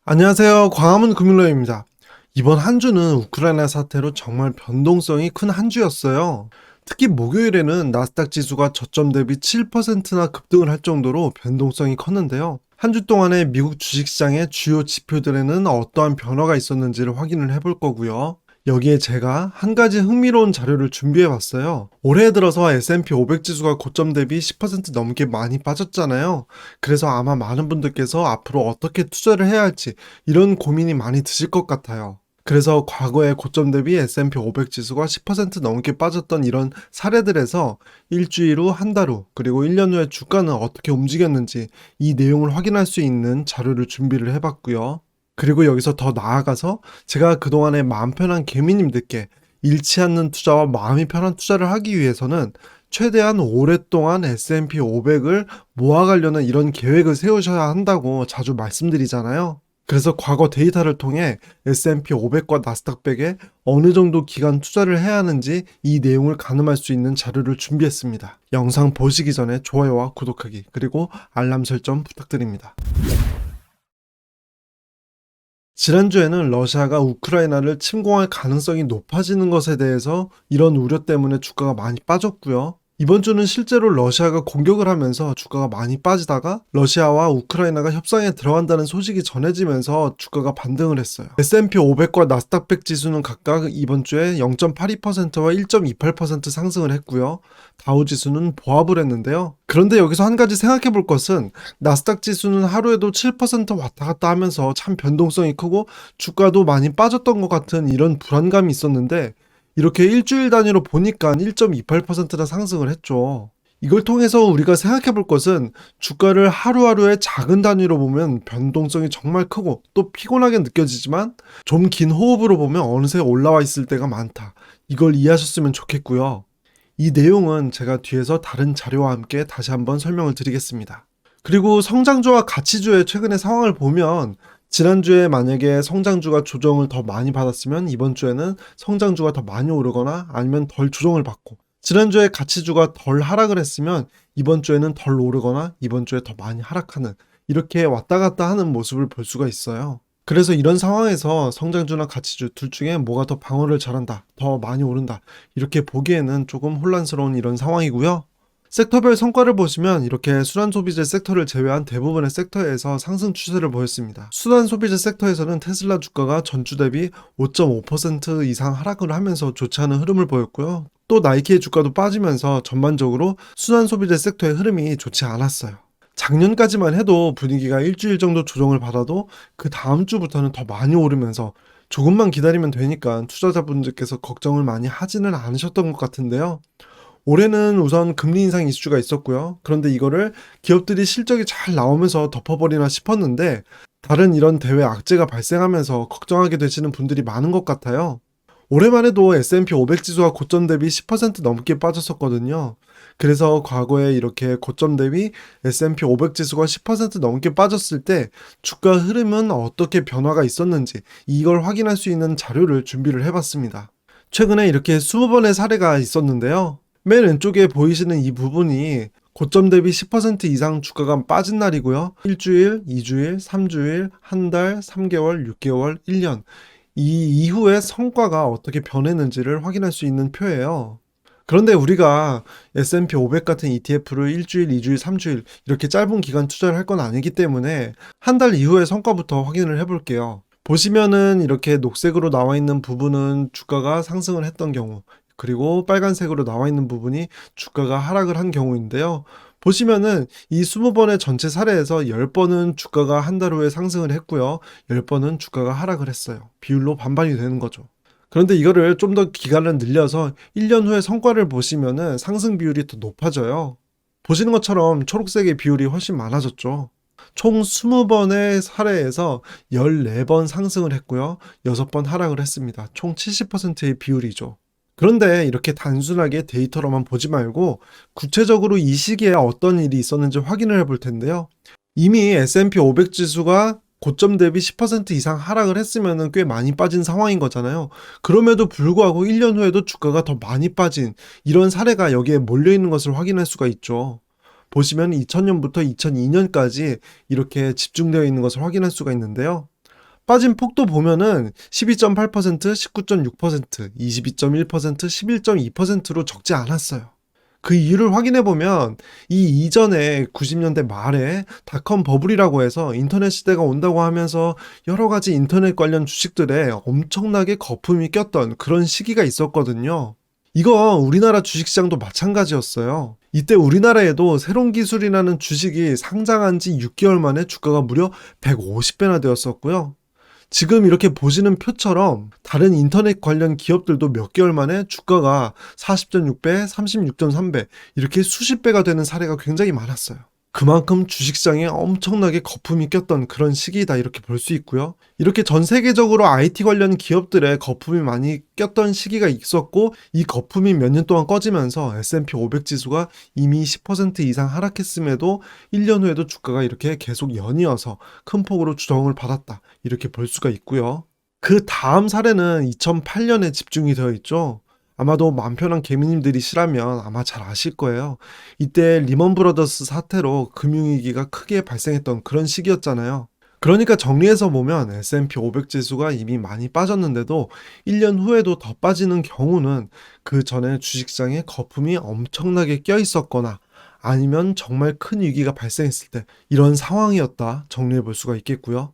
안녕하세요. 광화문 금융로입니다. 이번 한 주는 우크라이나 사태로 정말 변동성이 큰 한 주였어요. 특히 목요일에는 나스닥 지수가 저점 대비 7%나 급등을 할 정도로 변동성이 컸는데요. 한 주 동안의 미국 주식시장의 주요 지표들에는 어떠한 변화가 있었는지를 확인을 해볼 거고요. 여기에 제가 한 가지 흥미로운 자료를 준비해 봤어요. 올해 들어서 S&P 500 지수가 고점 대비 10% 넘게 많이 빠졌잖아요. 그래서 아마 많은 분들께서 앞으로 어떻게 투자를 해야 할지 이런 고민이 많이 드실 것 같아요. 그래서 과거에 고점 대비 S&P 500 지수가 10% 넘게 빠졌던 이런 사례들에서 일주일 후, 한 달 후, 그리고 1년 후에 주가는 어떻게 움직였는지 이 내용을 확인할 수 있는 자료를 준비를 해봤고요. 그리고 여기서 더 나아가서 제가 그동안에 마음 편한 개미님들께 잃지 않는 투자와 마음이 편한 투자를 하기 위해서는 최대한 오랫동안 S&P 500을 모아가려는 이런 계획을 세우셔야 한다고 자주 말씀드리잖아요. 그래서 과거 데이터를 통해 S&P 500과 나스닥 100에 어느 정도 기간 투자를 해야 하는지 이 내용을 가늠할 수 있는 자료를 준비했습니다. 영상 보시기 전에 좋아요와 구독하기 그리고 알람 설정 부탁드립니다. 지난주에는 러시아가 우크라이나를 침공할 가능성이 높아지는 것에 대해서 이런 우려 때문에 주가가 많이 빠졌고요. 이번 주는 실제로 러시아가 공격을 하면서 주가가 많이 빠지다가 러시아와 우크라이나가 협상에 들어간다는 소식이 전해지면서 주가가 반등을 했어요. S&P 500과 나스닥 100 지수는 각각 이번 주에 0.82%와 1.28% 상승을 했고요. 다우 지수는 보합을 했는데요. 그런데 여기서 한 가지 생각해 볼 것은 나스닥 지수는 하루에도 7% 왔다 갔다 하면서 참 변동성이 크고 주가도 많이 빠졌던 것 같은 이런 불안감이 있었는데 이렇게 일주일 단위로 보니까 1.28%나 상승을 했죠. 이걸 통해서 우리가 생각해 볼 것은 주가를 하루하루의 작은 단위로 보면 변동성이 정말 크고 또 피곤하게 느껴지지만 좀 긴 호흡으로 보면 어느새 올라와 있을 때가 많다. 이걸 이해하셨으면 좋겠고요. 이 내용은 제가 뒤에서 다른 자료와 함께 다시 한번 설명을 드리겠습니다. 그리고 성장주와 가치주의 최근의 상황을 보면 지난주에 만약에 성장주가 조정을 더 많이 받았으면 이번 주에는 성장주가 더 많이 오르거나 아니면 덜 조정을 받고 지난주에 가치주가 덜 하락을 했으면 이번 주에는 덜 오르거나 이번 주에 더 많이 하락하는 이렇게 왔다 갔다 하는 모습을 볼 수가 있어요. 그래서 이런 상황에서 성장주나 가치주 둘 중에 뭐가 더 방어를 잘한다, 더 많이 오른다 이렇게 보기에는 조금 혼란스러운 이런 상황이고요. 섹터별 성과를 보시면 이렇게 순환소비재 섹터를 제외한 대부분의 섹터에서 상승 추세를 보였습니다. 순환소비재 섹터에서는 테슬라 주가가 전주 대비 5.5% 이상 하락을 하면서 좋지 않은 흐름을 보였고요. 또 나이키의 주가도 빠지면서 전반적으로 순환소비재 섹터의 흐름이 좋지 않았어요. 작년까지만 해도 분위기가 일주일 정도 조정을 받아도 그 다음 주부터는 더 많이 오르면서 조금만 기다리면 되니까 투자자분들께서 걱정을 많이 하지는 않으셨던 것 같은데요. 올해는 우선 금리 인상 이슈가 있었고요. 그런데 이거를 기업들이 실적이 잘 나오면서 덮어버리나 싶었는데 다른 이런 대외 악재가 발생하면서 걱정하게 되시는 분들이 많은 것 같아요. 올해만 해도 S&P 500 지수가 고점 대비 10% 넘게 빠졌었거든요. 그래서 과거에 이렇게 고점 대비 S&P 500 지수가 10% 넘게 빠졌을 때 주가 흐름은 어떻게 변화가 있었는지 이걸 확인할 수 있는 자료를 준비를 해봤습니다. 최근에 이렇게 20번의 사례가 있었는데요. 맨 왼쪽에 보이시는 이 부분이 고점 대비 10% 이상 주가가 빠진 날이고요. 일주일, 2주일, 3주일, 한 달, 3개월, 6개월, 1년 이 이후의 성과가 어떻게 변했는지를 확인할 수 있는 표예요. 그런데 우리가 S&P 500 같은 ETF를 일주일, 2주일, 3주일 이렇게 짧은 기간 투자를 할 건 아니기 때문에 한 달 이후의 성과부터 확인을 해볼게요. 보시면은 이렇게 녹색으로 나와 있는 부분은 주가가 상승을 했던 경우, 그리고 빨간색으로 나와 있는 부분이 주가가 하락을 한 경우인데요. 보시면은 이 20번의 전체 사례에서 10번은 주가가 한 달 후에 상승을 했고요. 10번은 주가가 하락을 했어요. 비율로 반반이 되는 거죠. 그런데 이거를 좀 더 기간을 늘려서 1년 후에 성과를 보시면은 상승 비율이 더 높아져요. 보시는 것처럼 초록색의 비율이 훨씬 많아졌죠. 총 20번의 사례에서 14번 상승을 했고요. 6번 하락을 했습니다. 총 70%의 비율이죠. 그런데 이렇게 단순하게 데이터로만 보지 말고 구체적으로 이 시기에 어떤 일이 있었는지 확인을 해볼 텐데요. 이미 S&P 500 지수가 고점 대비 10% 이상 하락을 했으면 꽤 많이 빠진 상황인 거잖아요. 그럼에도 불구하고 1년 후에도 주가가 더 많이 빠진 이런 사례가 여기에 몰려있는 것을 확인할 수가 있죠. 보시면 2000년부터 2002년까지 이렇게 집중되어 있는 것을 확인할 수가 있는데요. 빠진 폭도 보면은 12.8%, 19.6%, 22.1%, 11.2%로 적지 않았어요. 그 이유를 확인해 보면 이 이전에 90년대 말에 닷컴 버블이라고 해서 인터넷 시대가 온다고 하면서 여러 가지 인터넷 관련 주식들에 엄청나게 거품이 꼈던 그런 시기가 있었거든요. 이거 우리나라 주식시장도 마찬가지였어요. 이때 우리나라에도 새로운 기술이라는 주식이 상장한 지 6개월 만에 주가가 무려 150배나 되었었고요. 지금 이렇게 보시는 표처럼 다른 인터넷 관련 기업들도 몇 개월 만에 주가가 40.6배, 36.3배 이렇게 수십 배가 되는 사례가 굉장히 많았어요. 그만큼 주식시장에 엄청나게 거품이 꼈던 그런 시기이다 이렇게 볼 수 있고요. 이렇게 전 세계적으로 IT 관련 기업들의 거품이 많이 꼈던 시기가 있었고 이 거품이 몇 년 동안 꺼지면서 S&P 500 지수가 이미 10% 이상 하락했음에도 1년 후에도 주가가 이렇게 계속 연이어서 큰 폭으로 조정을 받았다 이렇게 볼 수가 있고요. 그 다음 사례는 2008년에 집중이 되어 있죠. 아마도 마음 편한 개미님들이시라면 아마 잘 아실 거예요. 이때 리먼 브러더스 사태로 금융위기가 크게 발생했던 그런 시기였잖아요. 그러니까 정리해서 보면 S&P 500 지수가 이미 많이 빠졌는데도 1년 후에도 더 빠지는 경우는 그 전에 주식시장에 거품이 엄청나게 껴 있었거나 아니면 정말 큰 위기가 발생했을 때 이런 상황이었다 정리해 볼 수가 있겠고요.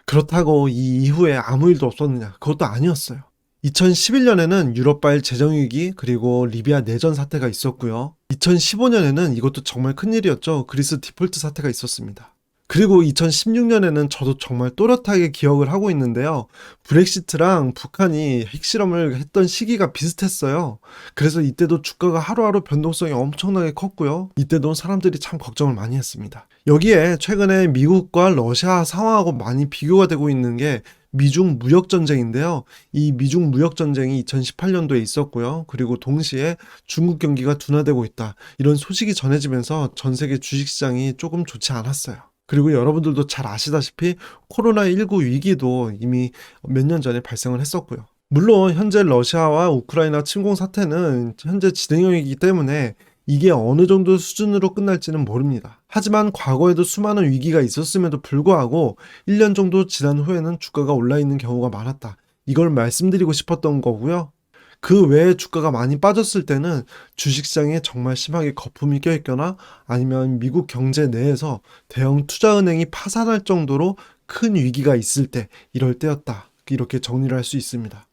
그렇다고 이 이후에 아무 일도 없었느냐? 그것도 아니었어요. 2011년에는 유럽발 재정위기 그리고 리비아 내전 사태가 있었고요. 2015년에는 이것도 정말 큰일이었죠. 그리스 디폴트 사태가 있었습니다. 그리고 2016년에는 저도 정말 또렷하게 기억을 하고 있는데요. 브렉시트랑 북한이 핵실험을 했던 시기가 비슷했어요. 그래서 이때도 주가가 하루하루 변동성이 엄청나게 컸고요. 이때도 사람들이 참 걱정을 많이 했습니다. 여기에 최근에 미국과 러시아 상황하고 많이 비교가 되고 있는 게 미중 무역 전쟁인데요. 이 미중 무역 전쟁이 2018년도에 있었고요. 그리고 동시에 중국 경기가 둔화되고 있다. 이런 소식이 전해지면서 전 세계 주식시장이 조금 좋지 않았어요. 그리고 여러분들도 잘 아시다시피 코로나19 위기도 이미 몇 년 전에 발생을 했었고요. 물론 현재 러시아와 우크라이나 침공 사태는 현재 진행형이기 때문에 이게 어느 정도 수준으로 끝날지는 모릅니다. 하지만 과거에도 수많은 위기가 있었음에도 불구하고 1년 정도 지난 후에는 주가가 올라 있는 경우가 많았다. 이걸 말씀드리고 싶었던 거고요. 그 외에 주가가 많이 빠졌을 때는 주식시장에 정말 심하게 거품이 껴있거나 아니면 미국 경제 내에서 대형 투자은행이 파산할 정도로 큰 위기가 있을 때 이럴 때였다. 이렇게 정리를 할 수 있습니다.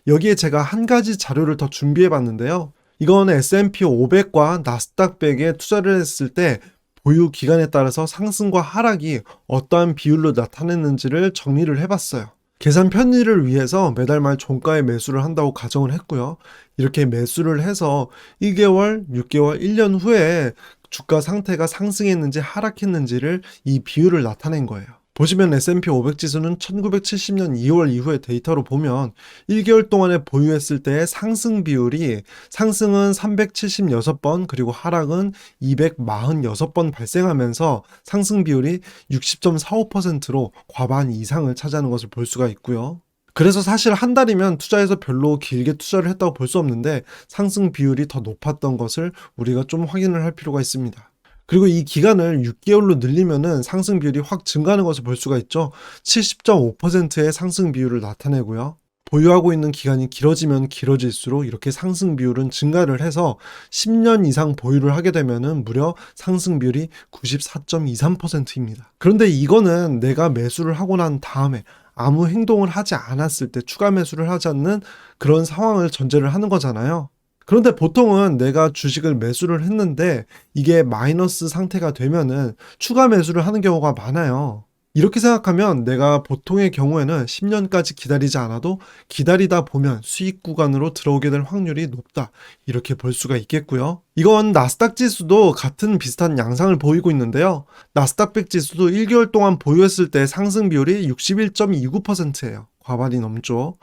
여기에 제가 한 가지 자료를 더 준비해 봤는데요. 이건 S&P 500과 나스닥 100에 투자를 했을 때 보유 기간에 따라서 상승과 하락이 어떠한 비율로 나타냈는지를 정리를 해봤어요. 계산 편의를 위해서 매달 말 종가에 매수를 한다고 가정을 했고요. 이렇게 매수를 해서 1개월, 6개월, 1년 후에 주가 상태가 상승했는지 하락했는지를 이 비율을 나타낸 거예요. 보시면 S&P 500 지수는 1970년 2월 이후의 데이터로 보면 1개월 동안에 보유했을 때의 상승 비율이 상승은 376번 그리고 하락은 246번 발생하면서 상승 비율이 60.45%로 과반 이상을 차지하는 것을 볼 수가 있고요. 그래서 사실 한 달이면 투자해서 별로 길게 투자를 했다고 볼 수 없는데 상승 비율이 더 높았던 것을 우리가 좀 확인을 할 필요가 있습니다. 그리고 이 기간을 6개월로 늘리면은 상승 비율이 확 증가하는 것을 볼 수가 있죠. 70.5%의 상승 비율을 나타내고요. 보유하고 있는 기간이 길어지면 길어질수록 이렇게 상승 비율은 증가를 해서 10년 이상 보유를 하게 되면은 무려 상승 비율이 94.23%입니다. 그런데 이거는 내가 매수를 하고 난 다음에 아무 행동을 하지 않았을 때 추가 매수를 하지 않는 그런 상황을 전제를 하는 거잖아요. 그런데 보통은 내가 주식을 매수를 했는데 이게 마이너스 상태가 되면은 추가 매수를 하는 경우가 많아요. 이렇게 생각하면 내가 보통의 경우에는 10년까지 기다리지 않아도 기다리다 보면 수익 구간으로 들어오게 될 확률이 높다. 이렇게 볼 수가 있겠고요. 이건 나스닥 지수도 같은 비슷한 양상을 보이고 있는데요. 나스닥 100 지수도 1개월 동안 보유했을 때 상승 비율이 61.29%예요. 과반이 넘죠.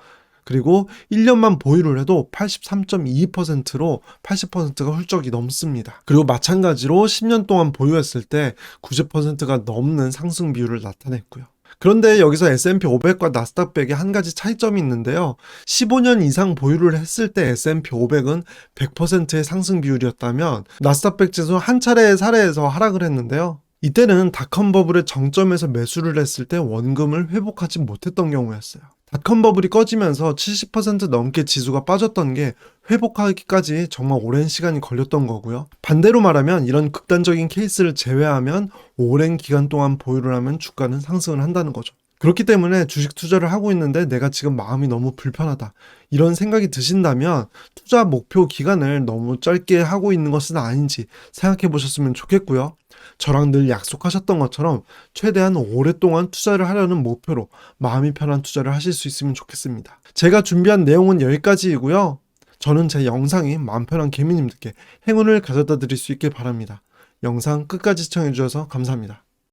그리고 1년만 보유를 해도 83.22%로 80%가 훌쩍이 넘습니다. 그리고 마찬가지로 10년 동안 보유했을 때 90%가 넘는 상승 비율을 나타냈고요. 그런데 여기서 S&P 500과 나스닥 100에 한 가지 차이점이 있는데요. 15년 이상 보유를 했을 때 S&P 500은 100%의 상승 비율이었다면 나스닥 100 지수는 한 차례의 사례에서 하락을 했는데요. 이때는 닷컴 버블의 정점에서 매수를 했을 때 원금을 회복하지 못했던 경우였어요. 닷컴 버블이 꺼지면서 70% 넘게 지수가 빠졌던 게 회복하기까지 정말 오랜 시간이 걸렸던 거고요. 반대로 말하면 이런 극단적인 케이스를 제외하면 오랜 기간 동안 보유를 하면 주가는 상승을 한다는 거죠. 그렇기 때문에 주식 투자를 하고 있는데 내가 지금 마음이 너무 불편하다, 이런 생각이 드신다면 투자 목표 기간을 너무 짧게 하고 있는 것은 아닌지 생각해 보셨으면 좋겠고요. 저랑 늘 약속하셨던 것처럼 최대한 오랫동안 투자를 하려는 목표로 마음이 편한 투자를 하실 수 있으면 좋겠습니다. 제가 준비한 내용은 여기까지이고요. 저는 제 영상이 마음 편한 개미님들께 행운을 가져다 드릴 수 있길 바랍니다. 영상 끝까지 시청해 주셔서 감사합니다.